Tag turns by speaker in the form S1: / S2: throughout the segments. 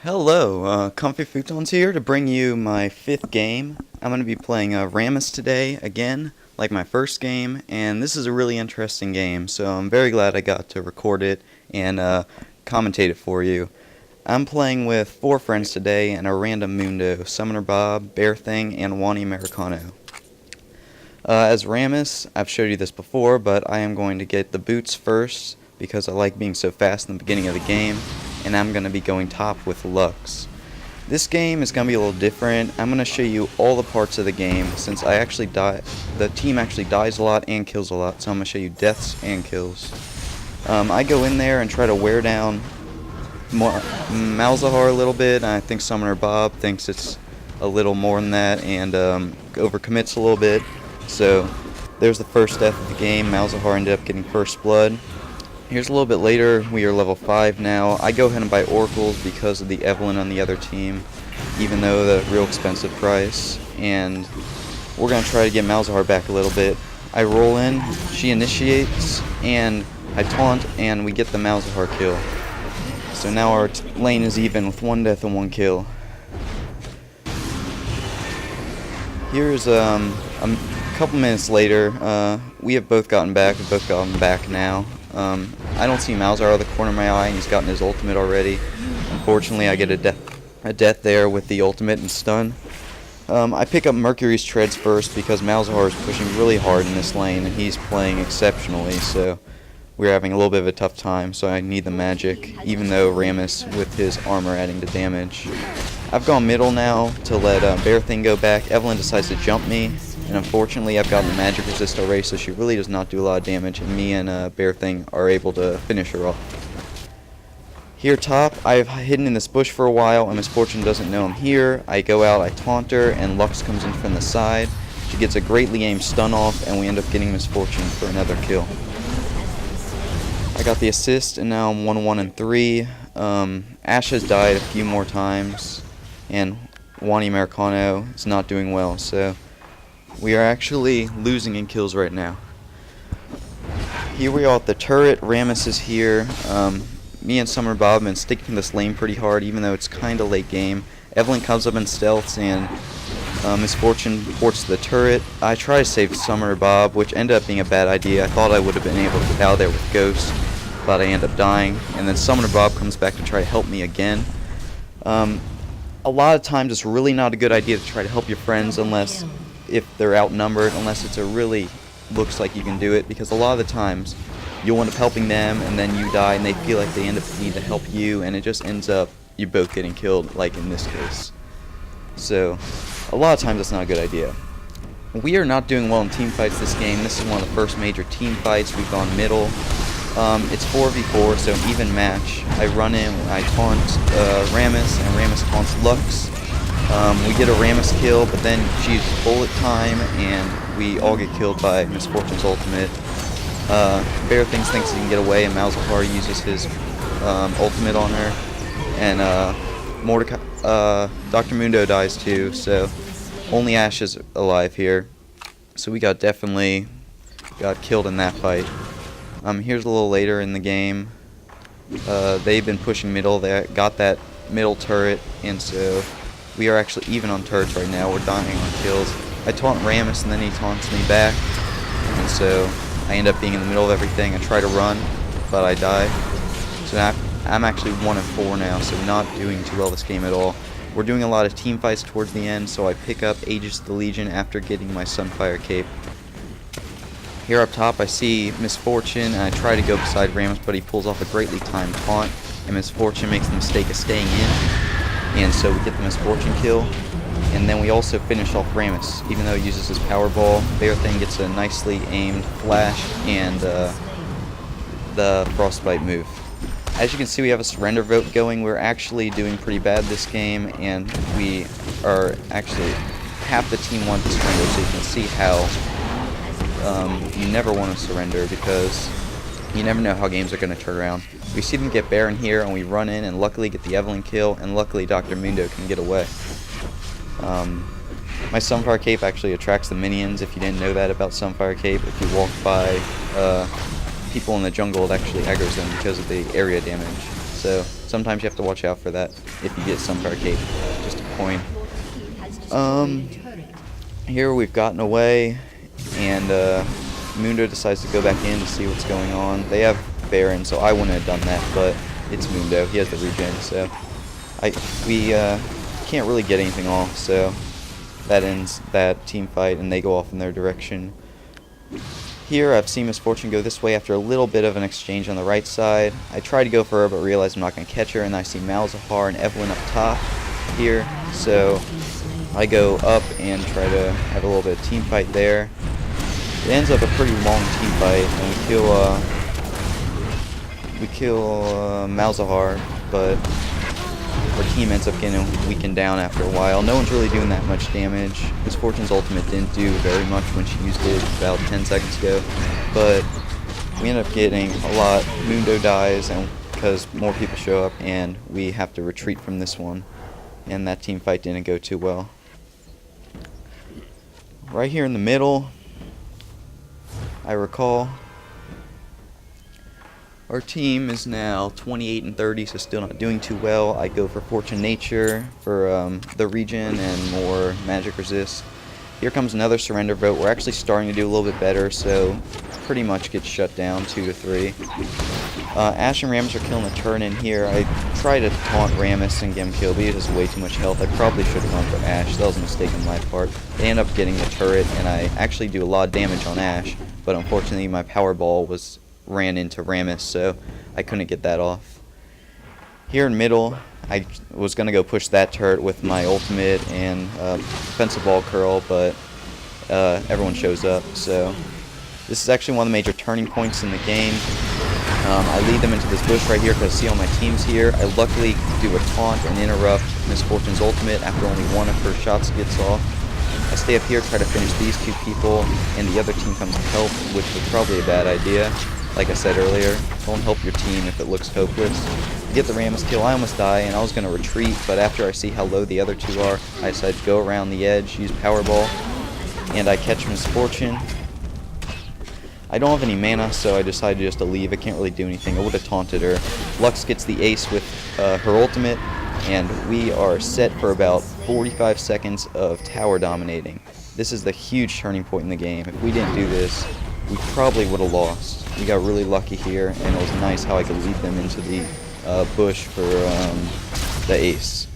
S1: Hello, Comfy Futons here to bring you my 5th game. I'm going to be playing Rammus today again, like my first game, and this is a really interesting game, so I'm very glad I got to record it and commentate it for you. I'm playing with 4 friends today and a random Mundo, Summoner Bob, Bear Thing, and Wani Americano. As Rammus, I've showed you this before, but I am going to get the boots first because I like being so fast in the beginning of the game, and I'm going to be going top with Lux. This game is going to be a little different. I'm going to show you all the parts of the game since the team actually dies a lot and kills a lot, so I'm going to show you deaths and kills. I go in there and try to wear down Malzahar a little bit. I think Summoner Bob thinks it's a little more than that and overcommits a little bit. So there's the first death of the game. Malzahar ended up getting first blood. Here's a little bit later. We are level 5 now. I go ahead and buy oracles because of the Evelyn on the other team, even though the real expensive price. And we're going to try to get Malzahar back a little bit. I roll in, she initiates, and I taunt, and we get the Malzahar kill. So now our lane is even with 1 death and 1 kill. Here's a couple minutes later. We have both gotten back. We've both gotten back now. I don't see Malzahar out of the corner of my eye, and he's gotten his ultimate already. Unfortunately, I get a death there with the ultimate and stun. I pick up Mercury's Treads first because Malzahar is pushing really hard in this lane, and he's playing exceptionally, so we're having a little bit of a tough time, so I need the magic, even though Rammus with his armor adding to damage. I've gone middle now to let Bear Thing go back. Evelyn decides to jump me, and unfortunately I've gotten the magic resist already, so she really does not do a lot of damage, and me and Bear Thing are able to finish her off. Here top, I've hidden in this bush for a while, and Misfortune doesn't know I'm here. I go out, I taunt her, and Lux comes in from the side. She gets a greatly aimed stun off, and we end up getting Misfortune for another kill. I got the assist, and now I'm 1-1 and 3. Ashe has died a few more times, and Wani Americano is not doing well, so we are actually losing in kills right now. Here we are at the turret. Rammus is here. Me and Summer Bob have been sticking to this lane pretty hard, even though it's kind of late game. Evelyn comes up in stealths, and Misfortune ports the turret. I try to save Summer Bob, which ended up being a bad idea. I thought I would have been able to get out of there with Ghost, but I end up dying. And then Summoner Bob comes back to try to help me again. A lot of times it's really not a good idea to try to help your friends if they're outnumbered, unless it's a really looks like you can do it, because a lot of the times you'll end up helping them and then you die and they feel like they end up needing to help you, and it just ends up you both getting killed, like in this case. So a lot of times that's not a good idea. We are not doing well in team fights this game. This is one of the first major team fights. We've gone middle. It's 4v4, so even match. I run in, I taunt Rammus, and Rammus taunts Lux. We get a Rammus kill, but then she uses bullet time, and we all get killed by Misfortune's ultimate. Bear thinks he can get away, and Malzahar uses his ultimate on her, and Dr. Mundo dies too, so only Ashe is alive here. So we definitely got killed in that fight. Here's a little later in the game. They've been pushing middle. They got that middle turret, and so we are actually even on turrets right now. We're dying on kills. I taunt Rammus, and then he taunts me back, and so I end up being in the middle of everything. I try to run, but I die. So now I'm actually 1 and 4 now, so not doing too well this game at all. We're doing a lot of team fights towards the end, so I pick up Aegis of the Legion after getting my Sunfire Cape. Here up top I see Misfortune, and I try to go beside Rammus, but he pulls off a greatly timed taunt, and Misfortune makes the mistake of staying in, and so we get the Misfortune kill. And then we also finish off Rammus, even though he uses his Powerball. Bear Thing gets a nicely aimed flash and the Frostbite move. As you can see, we have a surrender vote going. We're actually doing pretty bad this game, and we are actually half the team want to surrender, so you can see how you never want to surrender because you never know how games are going to turn around. We see them get Baron here, and we run in and luckily get the Evelyn kill, and luckily Dr. Mundo can get away. My Sunfire Cape actually attracts the minions. If you didn't know that about Sunfire Cape, if you walk by people in the jungle, it actually aggroes them because of the area damage. so sometimes you have to watch out for that if you get Sunfire Cape. Just a point. Here we've gotten away, and Mundo decides to go back in to see what's going on. They have Baron, so I wouldn't have done that, but it's Mundo. He has the regen, so we can't really get anything off, so that ends that team fight, and they go off in their direction. Here, I've seen Misfortune go this way after a little bit of an exchange on the right side. I try to go for her, but realize I'm not going to catch her, and I see Malzahar and Evelyn up top here, so I go up and try to have a little bit of team fight there. It ends up a pretty long team fight, and we kill Malzahar, but our team ends up getting weakened down after a while. No one's really doing that much damage. Misfortune's ultimate didn't do very much when she used it about 10 seconds ago, but we end up getting a lot. Mundo dies, and because more people show up, and we have to retreat from this one, and that team fight didn't go too well. Right here in the middle, I recall, our team is now 28-30, so still not doing too well. I go for Fortune Nature for the regen and more magic resist. Here comes another surrender vote. We're actually starting to do a little bit better, so pretty much gets shut down 2-3. Ashe and Rammus are killing the turn in here. I try to taunt Rammus and get him killed, but he has way too much health. I probably should have gone for Ashe. That was a mistake on my part. They end up getting the turret, and I actually do a lot of damage on Ashe, but unfortunately my power ball ran into Rammus, so I couldn't get that off. Here in middle, I was going to go push that turret with my ultimate and defensive ball curl, but everyone shows up, so this is actually one of the major turning points in the game. I lead them into this bush right here because I see all my teams here. I luckily do a taunt and interrupt Misfortune's ultimate after only one of her shots gets off. I stay up here, try to finish these two people, and the other team comes to help, which was probably a bad idea. Like I said earlier, don't help your team if it looks hopeless. I get the Rammus kill, I almost die, and I was going to retreat, but after I see how low the other two are, I decide to go around the edge, use Powerball, and I catch Misfortune. I don't have any mana, so I decided just to leave. I can't really do anything. I would have taunted her. Lux gets the ace with her ultimate, and we are set for about 45 seconds of tower dominating. This is the huge turning point in the game. If we didn't do this, we probably would have lost. We got really lucky here, and it was nice how I could lead them into the bush for the ace.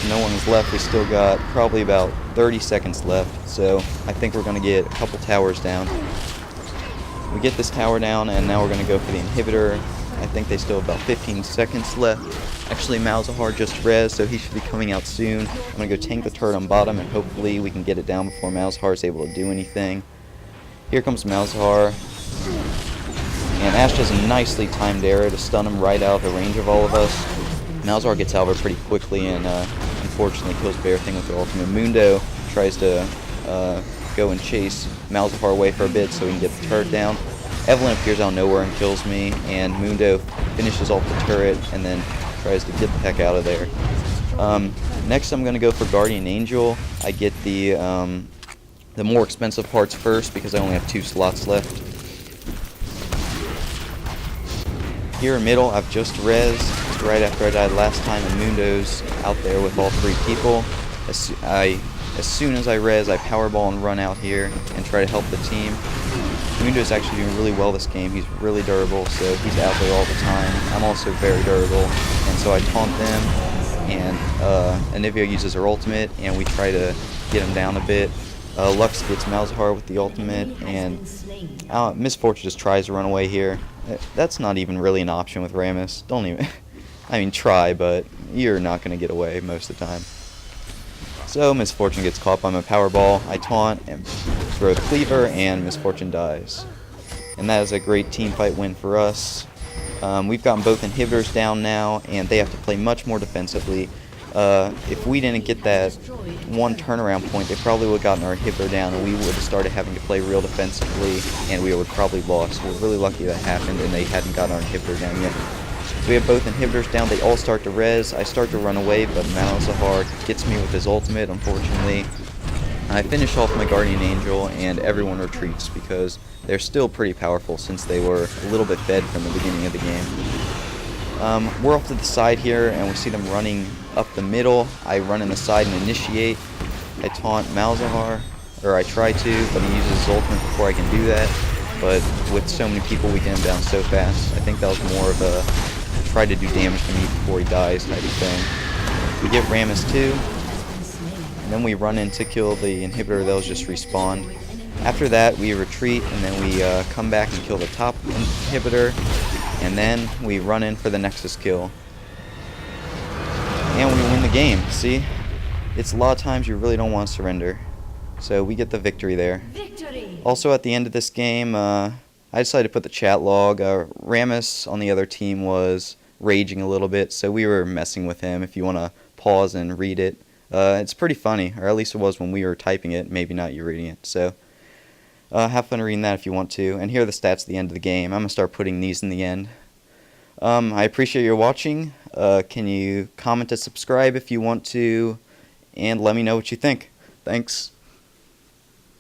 S1: No one is left. We still got probably about 30 seconds left, so I think we're going to get a couple towers down. We get this tower down, and now we're going to go for the inhibitor. I think they still have about 15 seconds left. Actually, Malzahar just res, so he should be coming out soon. I'm going to go tank the turret on bottom, and hopefully we can get it down before Malzahar is able to do anything. Here comes Malzahar, and Ashe does a nicely timed arrow to stun him right out of the range of all of us. Malzahar gets out of it pretty quickly, and unfortunately kills Bear Thing with her ultimate. Mundo tries to go and chase Malzahar away for a bit so he can get the turret down. Evelyn appears out of nowhere and kills me, and Mundo finishes off the turret and then tries to get the heck out of there. Next I'm going to go for Guardian Angel. I get the more expensive parts first because I only have 2 slots left. Here in middle, I've just res. It's right after I died last time, and Mundo's out there with all 3 people. As soon as I res, I powerball and run out here and try to help the team. Mundo's actually doing really well this game. He's really durable, so he's out there all the time. I'm also very durable, and so I taunt them, and Anivia uses her ultimate, and we try to get him down a bit. Lux gets Malzahar with the ultimate, and Misfortune just tries to run away here. That's not even really an option with Rammus. Don't even, I mean try, but you're not going to get away most of the time. So Misfortune gets caught by my Powerball, I taunt and throw the Cleaver, and Misfortune dies. And that is a great team fight win for us. We've gotten both inhibitors down now, and they have to play much more defensively. If we didn't get that one turnaround point, they probably would have gotten our inhibitor down, and we would have started having to play real defensively, and we would probably lost. We're really lucky that happened, and they hadn't gotten our inhibitor down yet. So we have both inhibitors down, they all start to res. I start to run away, but Malzahar gets me with his ultimate, unfortunately. I finish off my Guardian Angel, and everyone retreats because they're still pretty powerful since they were a little bit fed from the beginning of the game. We're off to the side here, and we see them running up the middle. I run in the side and initiate. I taunt Malzahar, or I try to, but he uses his ultimate before I can do that. But with so many people, we get him down so fast. I think that was more of a try to do damage to me before he dies type of thing. We get Rammus too, and then we run in to kill the inhibitor that was just respawned. After that, we retreat, and then we come back and kill the top inhibitor, and then we run in for the Nexus kill. And we win the game. See? It's a lot of times you really don't want to surrender. So we get the victory there. Victory! Also at the end of this game, I decided to put the chat log. Rammus on the other team was raging a little bit, so we were messing with him. If you want to pause and read it. It's pretty funny, or at least it was when we were typing it, maybe not you reading it. So have fun reading that if you want to. And here are the stats at the end of the game. I'm going to start putting these in the end. I appreciate your watching. Can you comment and subscribe if you want to, and let me know what you think. Thanks.